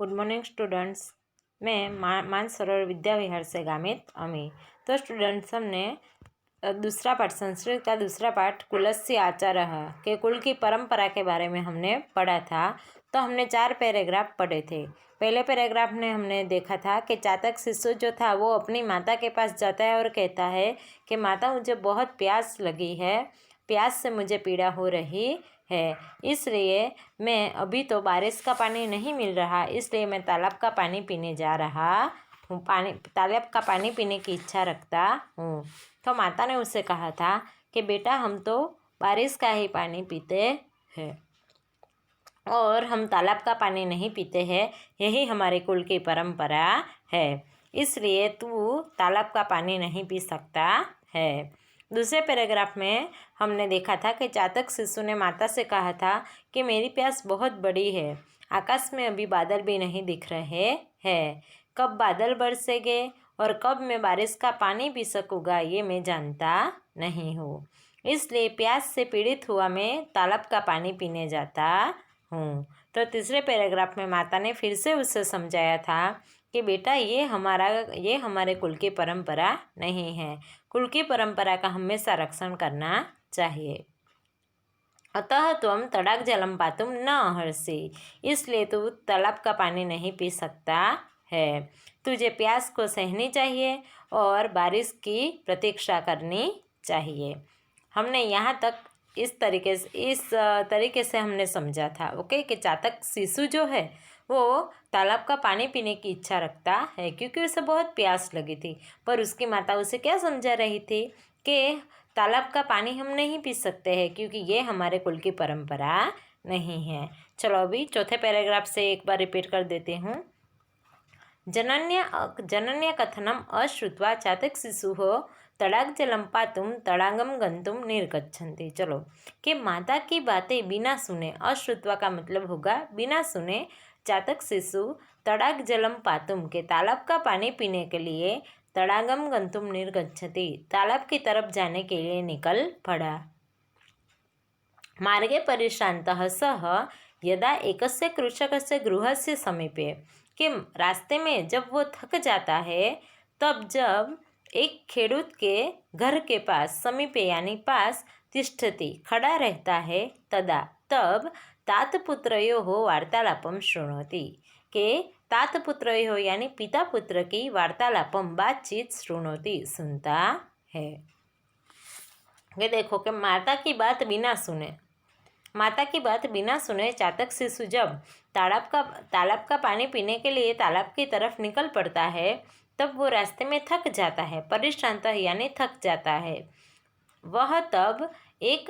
Good morning students. मैं मानसरोवर विद्या विहार से गामित अमी। तो स्टूडेंट्स, हमने दूसरा पाठ, संस्कृत का दूसरा पाठ कुलस्य आचारः के कुल की परंपरा के बारे में हमने पढ़ा था। तो हमने 4 पैराग्राफ पढ़े थे। पहले पैराग्राफ में हमने देखा था कि चातक शिशु जो था वो अपनी माता के पास जाता है और कहता है कि माता, मुझे बहुत प्यास लगी है, प्यास से मुझे पीड़ा हो रही है, इसलिए मैं अभी तो बारिश का पानी नहीं मिल रहा, इसलिए मैं तालाब का पानी पीने जा रहा हूँ, तालाब का पानी पीने की इच्छा रखता हूँ। तो माता ने उससे कहा था कि बेटा, हम तो बारिश का ही पानी पीते हैं और हम तालाब का पानी नहीं पीते हैं, यही हमारे कुल की परंपरा है, इसलिए तू तालाब का पानी नहीं पी सकता है। दूसरे पैराग्राफ में हमने देखा था कि चातक शिशु ने माता से कहा था कि मेरी प्यास बहुत बड़ी है, आकाश में अभी बादल भी नहीं दिख रहे हैं, कब बादल बरसेंगे और कब मैं बारिश का पानी पी सकूँगा ये मैं जानता नहीं हूँ, इसलिए प्यास से पीड़ित हुआ मैं तालाब का पानी पीने जाता हूँ। तो तीसरे पैराग्राफ में माता ने फिर से उससे समझाया था कि बेटा, ये हमारे कुल की परंपरा नहीं है, कुल की परंपरा का हमेशा रक्षण करना चाहिए। अतः तुम तड़ाक जलम पातुम न हर्षि, इसलिए तू तालाब का पानी नहीं पी सकता है, तुझे प्यास को सहनी चाहिए और बारिश की प्रतीक्षा करनी चाहिए। हमने यहाँ तक इस तरीके से हमने समझा था, ओके, कि चातक शिशु जो है वो तालाब का पानी पीने की इच्छा रखता है क्योंकि उसे बहुत प्यास लगी थी, पर उसकी माता उसे क्या समझा रही थी कि तालाब का पानी हम नहीं पी सकते हैं क्योंकि ये हमारे कुल की परंपरा नहीं है। चलो अभी चौथे पैराग्राफ से एक बार रिपीट कर देती हूँ। जनन्य कथनम अश्रुत्वा चातक शिशु हो तड़ाक जलम पातुम तड़ांगम गंतुम निर्गच्छन्ति। चलो, कि माता की बातें बिना सुने, अश्रुत्वा का मतलब होगा बिना सुने, चातक शिशु तड़ाक जलम पातुम के तालाब का पानी पीने के लिए तड़ागम गंतुम निर्गच्छति, तालाब की तरफ जाने के लिए निकल पड़ा। मार्गे परिश्रान्तः सः यदा एकस्य कृषकस्य गृहस्य समीपे, कि रास्ते में जब वो थक जाता है तब जब एक खेडूत के घर के पास, समीपे यानी पास, तिष्ठति खड़ा रहता है, तब तातपुत्रयोः वार्तालापम शृणोति, के तातपुत्रयोः यानी पिता पुत्र की वार्तालापम बातचीत शृणोति सुनता है। ये देखो कि माता की बात बिना सुने चातक शिशु जब तालाब का पानी पीने के लिए तालाब की तरफ निकल पड़ता है तब वो रास्ते में थक जाता है, परिश्रांत यानी थक जाता है। वह तब एक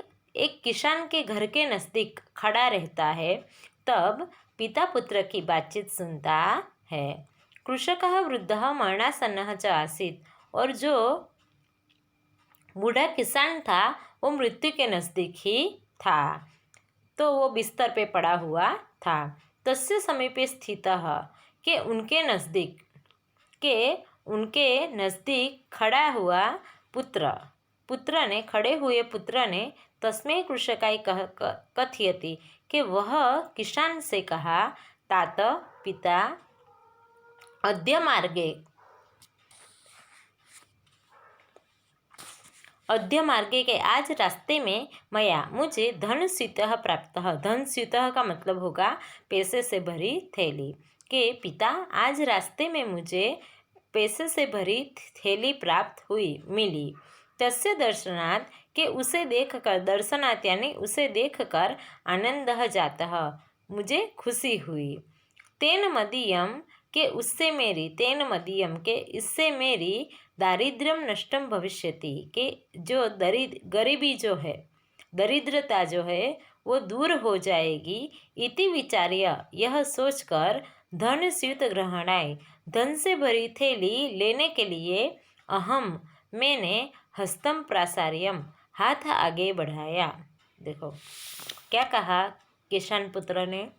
किसान के घर के नज़दीक खड़ा रहता है, तब पिता पुत्र की बातचीत सुनता है। कृषकः वृद्धः मरणासन्नः च आसीत्, और जो बूढ़ा किसान था वो मृत्यु के नज़दीक ही था, तो वो बिस्तर पे पड़ा हुआ था। तस्य समीपे स्थितः, के उनके नज़दीक खड़ा हुआ खड़े हुए पुत्र ने तस्मै कृषकाय कथयति, कि वह किसान से कहा, तात पिता अद्य मार्गे के आज रास्ते में मुझे धनस्यूतः प्राप्तः, धनस्यूतः का मतलब होगा पैसे से भरी थैली, के पिता आज रास्ते में मुझे पैसे से भरी थैली प्राप्त मिली। तस्य दर्शनात्, के उसे देखकर आनंदः जातः, मुझे खुशी हुई। तेन मदीयम, के इससे मेरी दारिद्र्यम नष्टम भविष्यति, के जो दरिद्रता जो है वो दूर हो जाएगी। इति विचार्य, यह सोचकर, धनस्यूत ग्रहणाय, धन से भरी थैली लेने के लिए, मैंने हस्तम प्रासार्यम, हाथ आगे बढ़ाया। देखो क्या कहा किसान पुत्र ने।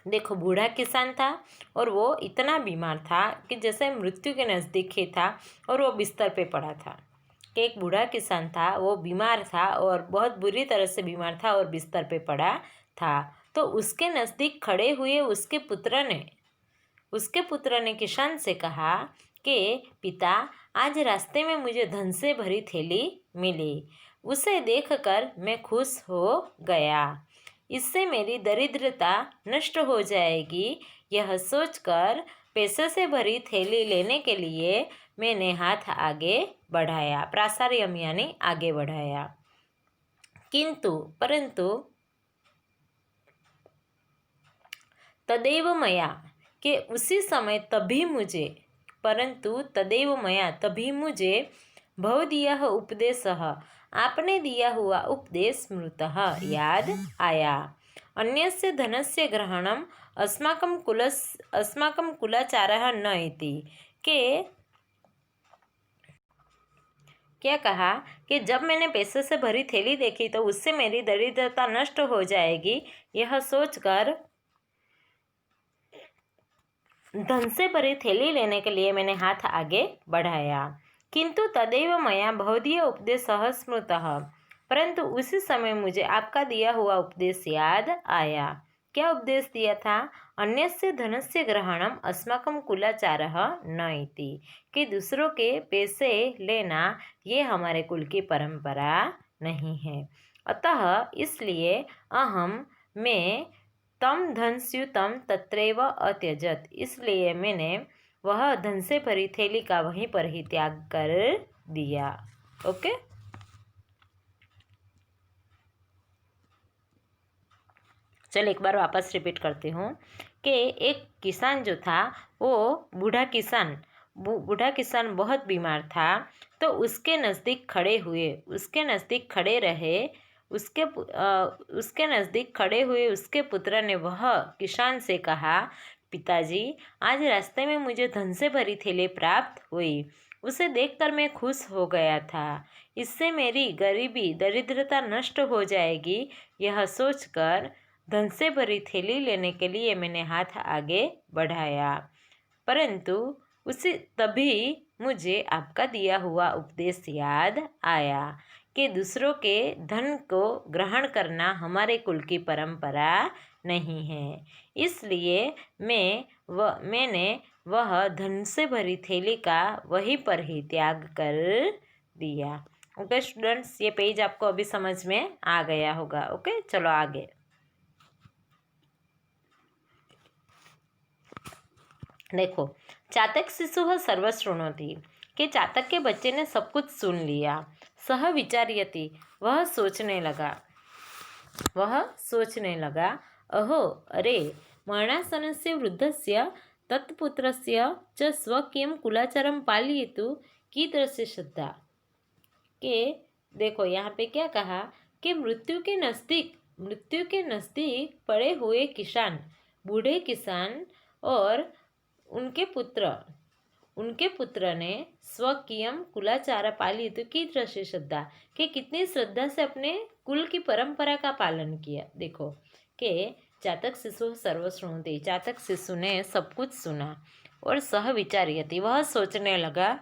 देखो, बूढ़ा किसान था और वो इतना बीमार था कि जैसे मृत्यु के नज़दीक ही था और वो बिस्तर पे पड़ा था। कि एक बूढ़ा किसान था, वो बीमार था और बहुत बुरी तरह से बीमार था और बिस्तर पे पड़ा था। तो उसके नज़दीक खड़े हुए उसके पुत्र ने किसान से कहा कि पिता, आज रास्ते में मुझे धन से भरी थैली मिली। उसे देखकर मैं खुश हो गया। इससे मेरी दरिद्रता नष्ट हो जाएगी। यह सोचकर पैसे से भरी थैली लेने के लिए मैंने हाथ आगे बढ़ाया। प्रासार्यम यानी आगे बढ़ाया। परंतु तदेव मया कि उसी समय तभी मुझे भवदीयः उपदेशः आपने दिया हुआ उपदेश स्मृतः याद आया। अन्यस्य धनस्य ग्रहणम अस्माकं कुलाचारः न इति के क्या कहा कि जब मैंने पैसे से भरी थैली देखी तो उससे मेरी दरिद्रता नष्ट हो जाएगी। यह सोचकर धन से भरी थैली लेने के लिए मैंने हाथ आगे बढ़ाया। किंतु तदेव मया भवदीय उपदेशः स्मृतः, परंतु उसी समय मुझे आपका दिया हुआ उपदेश याद आया। क्या उपदेश दिया था? अन्यस्य धनस्य ग्रहणम अस्माकं कुलाचारः न इति कि दूसरों के पैसे लेना ये हमारे कुल की परंपरा नहीं है। अतः इसलिए मैं तम धनस्यूतम तत्रैव अत्यजत, इसलिए मैंने वह धन से भरी थैली का वहीं पर ही त्याग कर दिया। ओके, चल एक बार वापस रिपीट करती हूँ कि एक किसान जो था वो बूढ़ा किसान बहुत बीमार था। तो उसके नज़दीक खड़े हुए उसके पुत्र ने वह किसान से कहा, पिताजी, आज रास्ते में मुझे धन से भरी थैली प्राप्त हुई। उसे देखकर मैं खुश हो गया था। इससे मेरी दरिद्रता नष्ट हो जाएगी। यह सोचकर धन से भरी थैली लेने के लिए मैंने हाथ आगे बढ़ाया। परंतु तभी मुझे आपका दिया हुआ उपदेश याद आया कि दूसरों के धन को ग्रहण करना हमारे कुल की परंपरा नहीं है। इसलिए मैंने वह धन से भरी थैली का वहीं पर ही त्याग कर दिया। ओके स्टूडेंट्स, ये पेज आपको अभी समझ में आ गया होगा। ओके, चलो आगे। देखो, चातक शिशु सर्वशृणोति कि चातक के बच्चे ने सब कुछ सुन लिया। सह विचार्यति, वह सोचने लगा। अहो, अरे, मरणासनस्य वृद्धस्य तत्पुत्रस्य च स्वकीयं कुलाचारं पालयितु कीदृशी श्रद्धा। के देखो यहाँ पे क्या कहा कि मृत्यु के नज़दीक पड़े हुए बूढ़े किसान और उनके पुत्र ने स्वकीयम कुलाचार पालित कीदृशी श्रद्धा कि कितनी श्रद्धा से अपने कुल की परंपरा का पालन किया। देखो कि चातक शिशु सर्वशृणोति, चातक शिशु ने सब कुछ सुना और सह विचार्यति, वह सोचने लगा।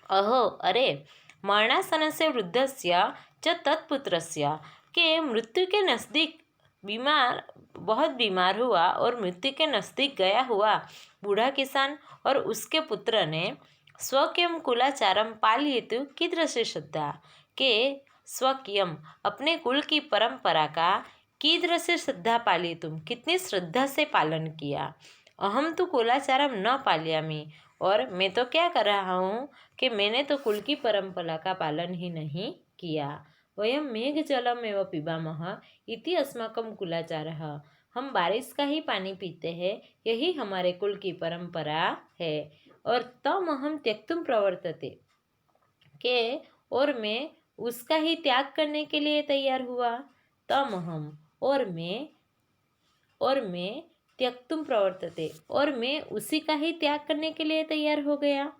अहो, अरे, मरणासनस्य वृद्धस्य च तत्पुत्रस्य के मृत्यु के नज़दीक बहुत बीमार हुआ और मृत्यु के नज़दीक गया हुआ बूढ़ा किसान और उसके पुत्र ने स्वकीयम कुलाचारम पालयितु कीदृशी श्रद्धा के स्वकीयम अपने कुल की परंपरा का कीदृशी श्रद्धा पालयितुम कितनी श्रद्धा से पालन किया। अहम तो कुलाचारम न पालयामि, और मैं तो क्या कर रहा हूँ कि मैंने तो कुल की परंपरा का पालन ही नहीं किया। वयम मेघजलमेव पिबामः इति अस्माकं कुलाचारः, हम बारिश का ही पानी पीते हैं, यही हमारे कुल की परंपरा है। और तम अहम त्यक्तुम प्रवर्तते के और मैं उसका ही त्याग करने के लिए तैयार हुआ। तम अहम और मैं त्यक्तुम प्रवर्तते और मैं उसी का ही त्याग करने के लिए तैयार हो गया।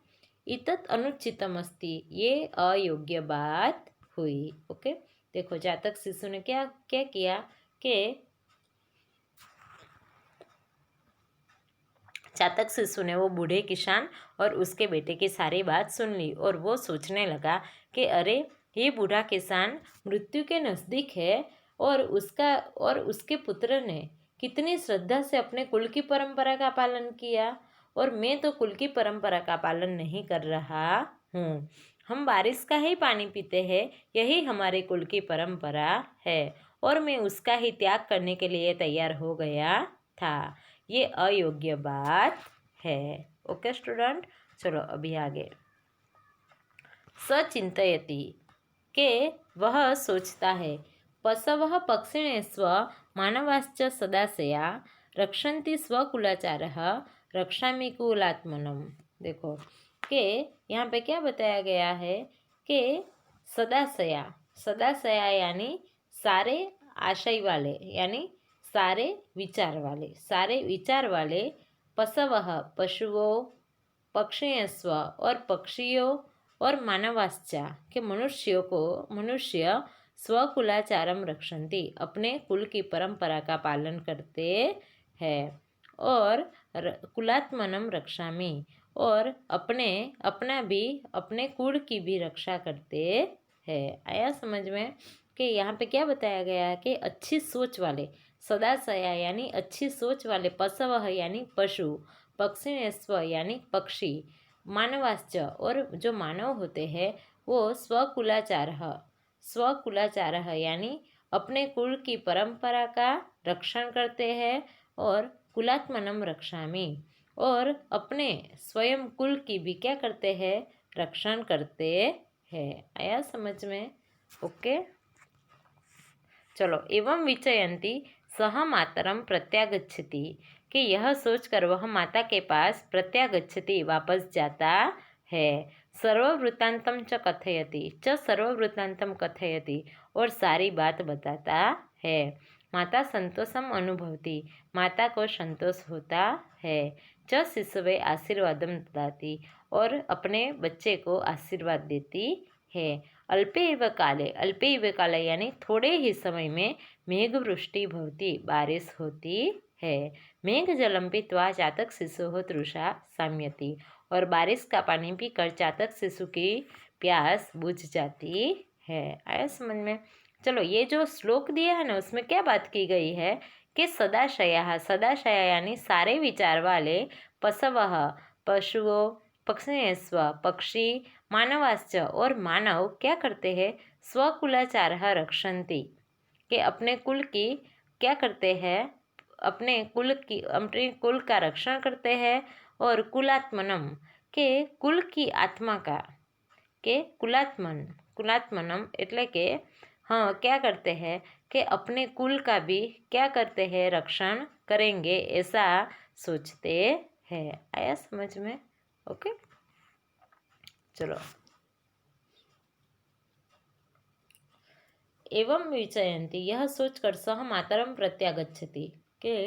इतत अनुचितम अस्ति, ये अयोग्य बात हुई। ओके, देखो जातक शिशु ने क्या किया कि चातक शिशु ने वो बूढ़े किसान और उसके बेटे की सारी बात सुन ली और वो सोचने लगा कि अरे, ये बूढ़ा किसान मृत्यु के नज़दीक है और उसके पुत्र ने कितनी श्रद्धा से अपने कुल की परंपरा का पालन किया, और मैं तो कुल की परंपरा का पालन नहीं कर रहा हूँ। हम बारिश का ही पानी पीते हैं, यही हमारे कुल की परंपरा है, और मैं उसका ही त्याग करने के लिए तैयार हो गया था। ये अयोग्य बात है। ओके स्टूडेंट, चलो अभी आगे। सचिंतयति के वह सोचता है। पशवः पक्षिणे स्व मानवाश्च सदाशया रक्षन्ति स्वकुलाचारः रक्षामि कुलात्मनम। देखो कि यहाँ पे क्या बताया गया है कि सदाशया, सदाशया यानी सारे आशय वाले, यानी सारे विचार वाले पशवः पशुओं, पक्षियस्व और पक्षियों, और मानवाश्चा के मनुष्य स्वकुलाचारम रक्षन्ति अपने कुल की परंपरा का पालन करते हैं, और कुलात्मनम रक्षामि और अपने कुल की भी रक्षा करते हैं। आया समझ में कि यहाँ पे क्या बताया गया है कि अच्छी सोच वाले, सदाशया यानी अच्छी सोच वाले, पशवः यानी पशु, पक्षिणस्व यानी पक्षी, मानवाश्च और जो मानव होते हैं वो स्वकुलाचार यानी अपने कुल की परंपरा का रक्षण करते हैं, और कुलात्मनम रक्षामि और अपने स्वयं कुल की भी क्या करते हैं, रक्षण करते हैं। आया समझ में? ओके, चलो। एवं विचयंती सह मातरम प्रत्यागच्छति कि यह सोचकर वह माता के पास प्रत्यागच्छति वापस जाता है। सर्ववृत्तांतम कथयति और सारी बात बताता है। माता संतोषम अनुभवती माता को संतोष होता है। च शिशुवे आशीर्वादम ददाति और अपने बच्चे को आशीर्वाद देती है। अल्पे एव काले यानी थोड़े ही समय में मेघवृष्टि भवति बारिश होती है। मेघ जलम पीत्वा चातक शिशु तृषा शाम्यति और बारिश का पानी पीकर चातक शिशु की प्यास बुझ जाती है। आया समझ में? चलो, ये जो श्लोक दिया है ना उसमें क्या बात की गई है कि सदाशया यानी सारे विचार वाले, पशवः पशुओं, पक्षिणस्व पक्षी, मानवाश्च और मानव क्या करते हैं, स्वकुलाचार रक्षन्ति के अपने कुल की क्या करते हैं, अपने कुल का रक्षण करते हैं, और कुलात्मनम के कुल की आत्मा का के कुलात्मनम એટલે કે हाँ क्या करते हैं कि अपने कुल का भी क्या करते हैं, रक्षण करेंगे, ऐसा सोचते हैं। आया समझ में? ओके, चलो। एवं विचयंती यह सोचकर सह मातरम प्रत्यागच्छति के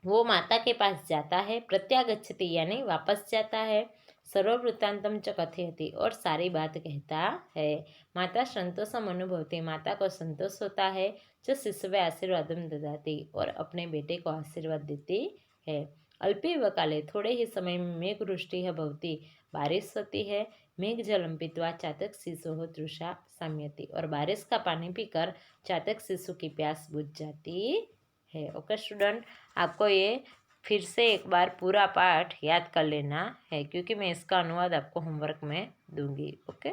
वो माता के पास जाता है, प्रत्यागच्छति यानी वापस जाता है। सर्ववृत्तांतम च कथयति और सारी बात कहता है। माता संतोषम अनुभवती माता को संतोष होता है। जो शिशुवे आशीर्वादम ददाति और अपने बेटे को आशीर्वाद देती है। अल्पे व काले थोड़े ही समय में मेघवृष्टि भवती बारिश होती है। मेघ जलम पीत्वा चातक शिशु तृषा शाम्यति और बारिश का पानी पीकर चातक शिशु की प्यास बुझ जाती है। ओके स्टूडेंट, आपको ये फिर से एक बार पूरा पाठ याद कर लेना है क्योंकि मैं इसका अनुवाद आपको होमवर्क में दूंगी। ओके,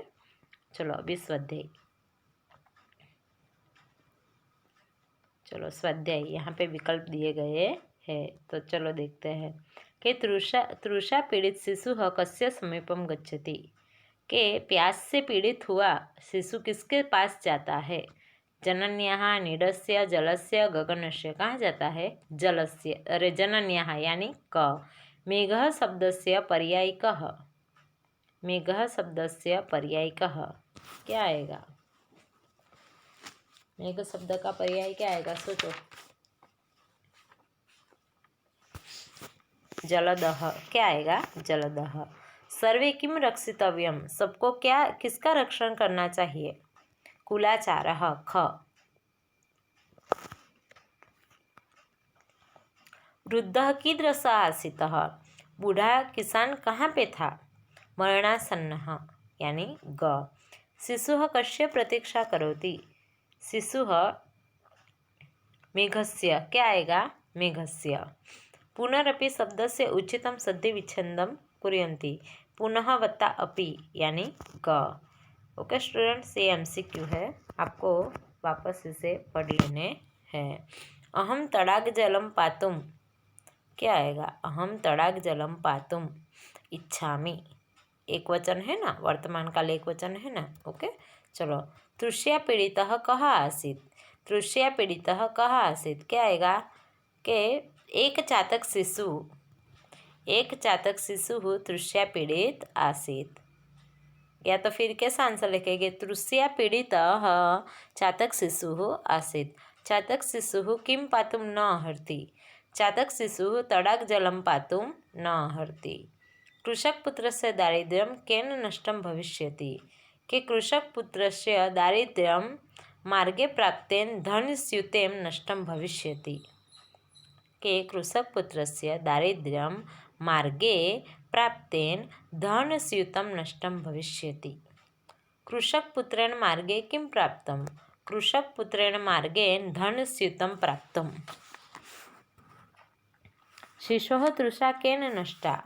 चलो अभी स्वाध्याय। चलो स्वाध्याय, यहाँ पे विकल्प दिए गए हैं तो चलो देखते हैं कि तृषा पीड़ित शिशु कस्य समीपम गच्छति के प्यास से पीड़ित हुआ शिशु किसके पास जाता है। जनन्याः नीडस्य जलस्य गगनस्य कहाँ जाता है, जलस्य। अरे जनन्याः यानी क। मेघः शब्दस्य पर्यायिकः, मेघः शब्दस्य पर्यायिकः क्या आएगा, मेघ शब्द का पर्याय क्या आएगा, सोचो। जलदः क्या आएगा, जलदः। सर्वे किम रक्षितव्यम सबको क्या किसका रक्षण करना चाहिए, कुलाचारः ख। वृद्धः कीदृशः आसीतः बूढ़ा किसान कहाँ पे था, मरणासन्नः यानी ग। शिशुः कस्य प्रतीक्षा करोति? शिशुः मेघस्य, क्या आएगा? मेघस्य। पुनरपि शब्दस्य उचितं सन्धिविच्छेदं कुर्वन्ति, पुनः वत्ता अपि यानी क। ओके स्टूडेंट्स, ये MCQ है, आपको वापस इसे पढ़ लेने हैं। अहम तड़ाग जलम पातुम, क्या आएगा? अहम तड़ाग जलम पातुम इच्छामि, एक वचन है ना, वर्तमान काल एक वचन है ना। ओके चलो, तृष्या पीड़ितः कः आसीत्? तृष्या पीड़ितः कः आसीत्, क्या आएगा? कि एक चातक शिशु तृष्या पीड़ित आसीत्। या तो फिर कैसा आंसर लिखेंगे? तृष्या पीड़ितः चातक शिशुः आसीत्। चातक शिशुः किं पातुं न अर्हति? चातक शिशुः तडाग जलं पातुं न अर्हति। कृषकपुत्रस्य दारिद्र्यं केन नष्टं भविष्यति? कि कृषकपुत्रस्य दारिद्र्यं मार्गे प्राप्तेन धनस्यूतेन नष्टं भविष्यति। के कृषकपुत्रस्य दारिद्र्यं मार्गे प्राप्तेन धनस्यूतं नष्टं भविष्यति। कृषकपुत्रेण मार्गे किं प्राप्तं? कृषकपुत्रेण मार्गेण धनस्यूतं प्राप्तम्। शिशोः तृषा केन नष्टा?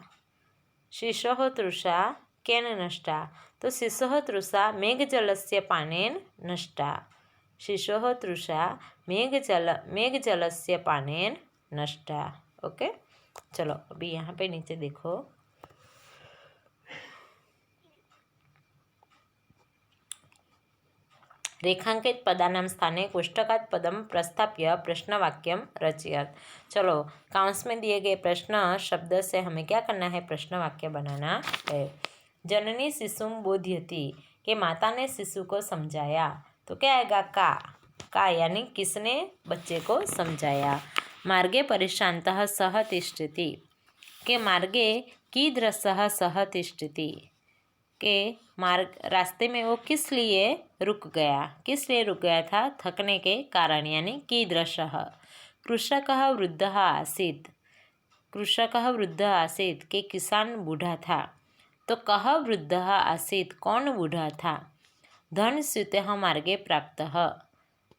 शिशोः तृषा केन नष्टा? तो शिशोः तृषा मेघजलस्य पानेन नष्टा। शिशोः तृषा मेघजलस्य पानेन नष्टा। ओके चलो, अभी यहाँ पे नीचे देखो, रेखांकित पदानां स्थाने कोष्टकात् पदं प्रस्थाप्य प्रश्नवाक्यं रचयत। चलो, काउंस में दिए गए प्रश्न शब्द से हमें क्या करना है? प्रश्न वाक्य बनाना है। जननी शिशुम बोध्यति, कि माता ने शिशु को समझाया, तो क्या आएगा? का यानी किसने बच्चे को समझाया। मार्गे परिश्रान्तः सः तिष्ठति, के मार्गे कीदृशः सः तिष्ठति, के मार्ग रास्ते में वो किस लिए रुक गया था? थकने के कारण, यानी कीदृशः। कृषकः वृद्धः आसीत्, के किसान बूढ़ा था। तो कः वृद्धः आसीत्, कौन बूढ़ा था। धनस्यूतः मार्गे प्राप्तः,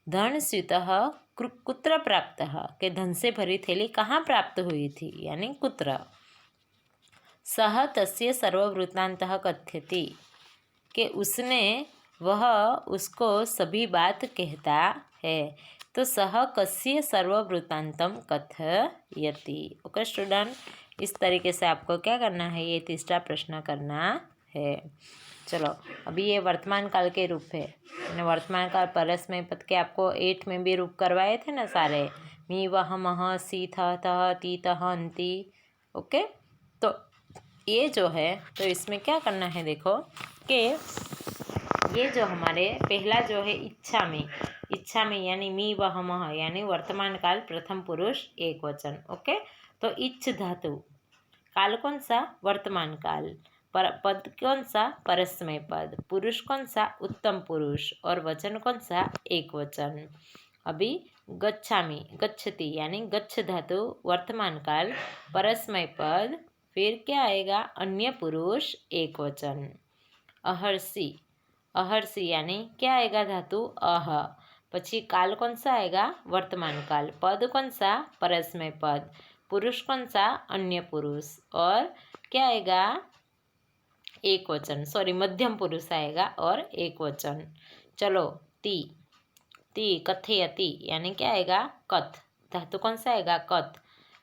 धनस्यूतः कुत्र प्राप्तः, के धन से भरी थैली कहाँ प्राप्त हुई थी, यानी कुत्र। सः तस्य सर्ववृत्तान्तः कथयति, कि वह उसको सभी बात कहता है। तो सः कस्य सर्ववृत्तान्तं कथयति। ओके स्टूडेंट, इस तरीके से आपको क्या करना है? ये तीसरा प्रश्न करना है। चलो, अभी ये वर्तमान काल के रूप है। मैंने वर्तमान काल परस्मय पद के आपको 8 में भी रूप करवाए थे ना सारे, मी वह मह सी थ तह ती तह अंति। ओके, तो ये जो है, तो इसमें क्या करना है? देखो कि ये जो हमारे पहला जो है इच्छा में यानी मी वह मह, यानी वर्तमान काल प्रथम पुरुष एक वचन। ओके, तो इच्छ धातु, काल कौन सा? वर्तमान काल। पद कौन सा? परस्मय पद। पुरुष कौन सा? उत्तम पुरुष। और वचन कौन सा? एक वचन। अभी गच्छति यानी गच्छ धातु, वर्तमान काल, परस्मय पद, फिर क्या आएगा? अन्य पुरुष एक वचन। अहर्षि यानी क्या आएगा? धातु अह। પછી काल कौन सा आएगा? वर्तमान काल। पद कौन सा? परस्मय पद। पुरुष कौन सा? अन्य पुरुष। और क्या आएगा? एक वचन, सॉरी मध्यम पुरुष आएगा और एक वचन। चलो, ती कथयति यानी क्या आएगा? कथ। धातु कौन सा आएगा? कथ।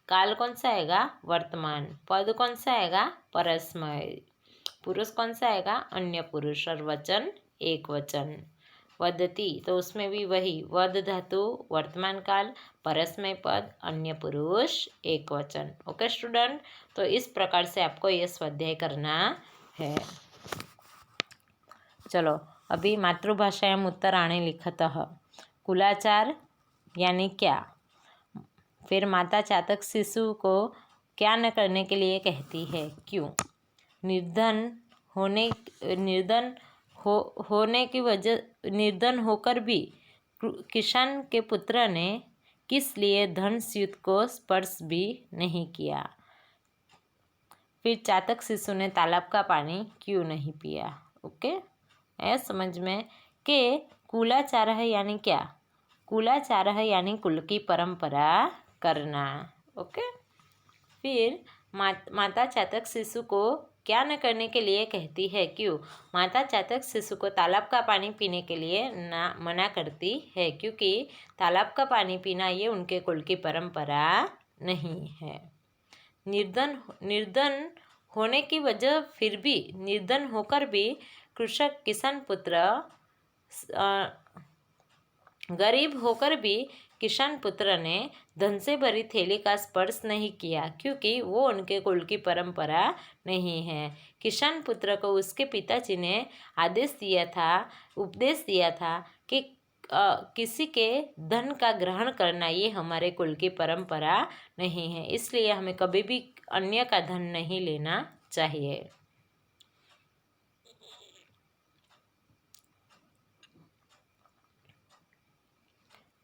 काल कौन सा आएगा? वर्तमान। पद कौन सा आएगा? परस्मय। पुरुष कौन सा आएगा? अन्य पुरुष। और वचन एक वचन। वदति, तो उसमें भी वही वद धातु, वर्तमान काल, परस्मय पद, अन्य पुरुष एक वचन। ओके स्टूडेंट, तो इस प्रकार से आपको ये स्वाध्याय करना है। चलो, अभी मातृभाषायाम उत्तराणि लिखतः, कुलाचार यानी क्या। फिर माता चातक शिशु को क्या न करने के लिए कहती है, क्यों। निर्धन होकर भी किसान के पुत्र ने किस लिए धनस्यूत को स्पर्श भी नहीं किया। फिर चातक शिशु ने तालाब का पानी क्यों नहीं पिया। ओके, आया समझ में कि कुलाचार है यानी क्या? कुलाचार है यानी कुल की परंपरा करना। ओके, फिर माता चातक शिशु को क्या न करने के लिए कहती है? क्यों? माता चातक शिशु को तालाब का पानी पीने के लिए ना मना करती है, क्योंकि तालाब का पानी पीना ये उनके कुल की परंपरा नहीं है। निर्धन होने की वजह फिर भी, निर्धन होकर भी कृषक किसान पुत्र, गरीब होकर भी किसान पुत्र ने धन से भरी थैली का स्पर्श नहीं किया, क्योंकि वो उनके कुल की परंपरा नहीं है। किसान पुत्र को उसके पिताजी ने उपदेश दिया था कि किसी के धन का ग्रहण करना ये हमारे कुल की परंपरा नहीं है, इसलिए हमें कभी भी अन्य का धन नहीं लेना चाहिए।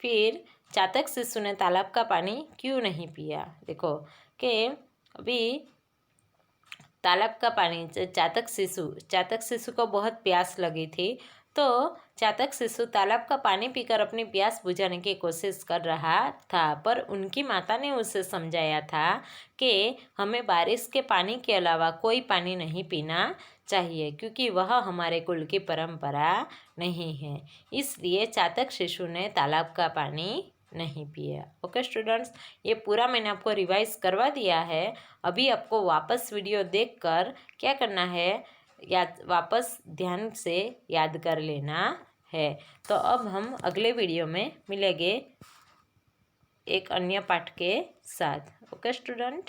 फिर चातक शिशु ने तालाब का पानी क्यों नहीं पिया? देखो कि अभी तालाब का पानी, चातक शिशु को बहुत प्यास लगी थी, तो चातक शिशु तालाब का पानी पीकर अपनी प्यास बुझाने की कोशिश कर रहा था, पर उनकी माता ने उसे समझाया था कि हमें बारिश के पानी के अलावा कोई पानी नहीं पीना चाहिए, क्योंकि वह हमारे कुल की परंपरा नहीं है। इसलिए चातक शिशु ने तालाब का पानी नहीं पिया। ओके स्टूडेंट्स, ये पूरा मैंने आपको रिवाइज करवा दिया है। अभी आपको वापस वीडियो देखकर क्या करना है, वापस ध्यान से याद कर लेना है। तो अब हम अगले वीडियो में मिलेंगे एक अन्य पाठ के साथ। Okay student.